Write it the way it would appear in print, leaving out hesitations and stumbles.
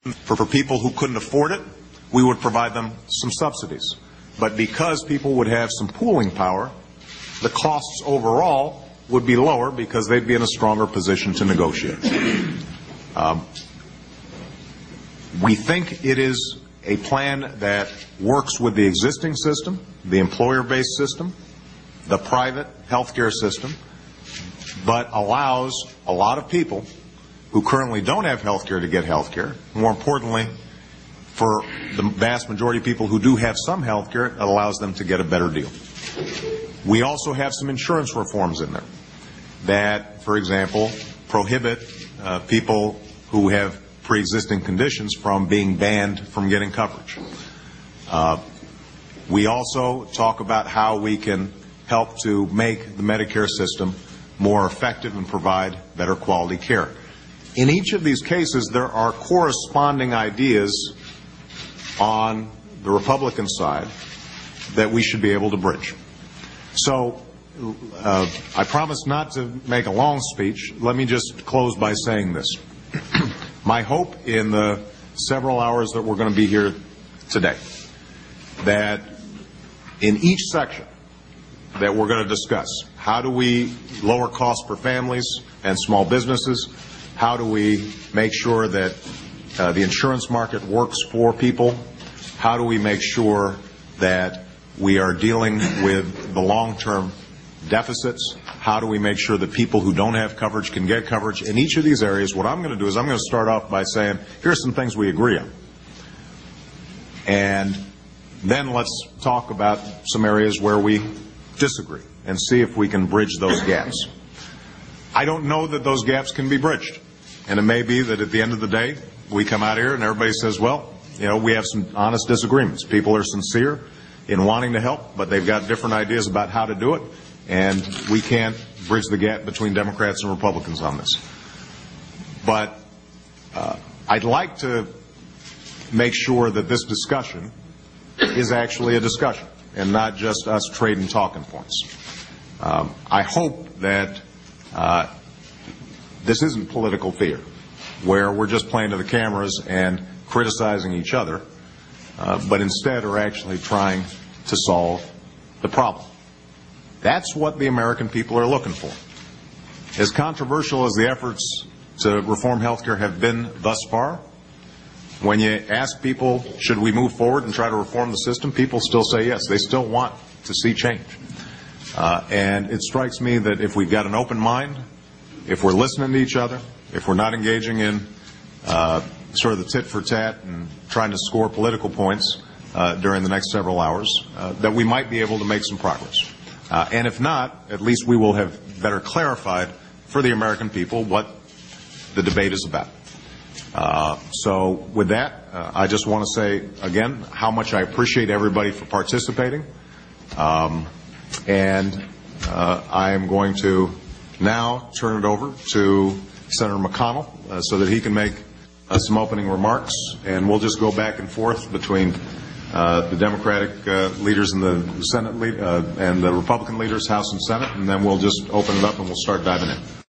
For people who couldn't afford it, we would provide them some subsidies. But because people would have some pooling power, the costs overall would be lower because they'd be in a stronger position to negotiate. We think it is a plan that works with the existing system, the employer-based system, the private healthcare system, but allows a lot of people who currently don't have health care to get health care. More importantly, for the vast majority of people who do have some health care, it allows them to get a better deal. We also have some insurance reforms in there that, for example, prohibit people who have pre-existing conditions from being banned from getting coverage. We also talk about how we can help to make the Medicare system more effective and provide better quality care. In each of these cases, there are corresponding ideas on the Republican side that we should be able to bridge. So I promise not to make a long speech. Let me just close by saying this. My hope in the several hours that we're going to be here today, that in each section that we're going to discuss, how do we lower costs for families and small businesses? How do we make sure that the insurance market works for people? How do we make sure that we are dealing with the long-term deficits? How do we make sure that people who don't have coverage can get coverage? In each of these areas, what I'm going to do is I'm going to start off by saying, here's some things we agree on. And then let's talk about some areas where we disagree and see if we can bridge those gaps. I don't know that those gaps can be bridged. And it may be that at the end of the day, we come out here and everybody says, well, you know, we have some honest disagreements. People are sincere in wanting to help, but they've got different ideas about how to do it. And we can't bridge the gap between Democrats and Republicans on this. But I'd like to make sure that this discussion is actually a discussion and not just us trading talking points. I hope that this isn't political theater, where we're just playing to the cameras and criticizing each other, but instead are actually trying to solve the problem. That's what the American people are looking for. As controversial as the efforts to reform health care have been thus far, when you ask people, should we move forward and try to reform the system, people still say yes. They still want to see change. And it strikes me that if we've got an open mind, if we're listening to each other, if we're not engaging in sort of the tit for tat and trying to score political points during the next several hours, that we might be able to make some progress. And if not, at least we will have better clarified for the American people what the debate is about. So with that, I just want to say again how much I appreciate everybody for participating. And I am going to now turn it over to Senator McConnell so that he can make some opening remarks, and we'll just go back and forth between the Democratic leaders in the Senate and the Republican leaders, House and Senate, and then we'll just open it up and we'll start diving in.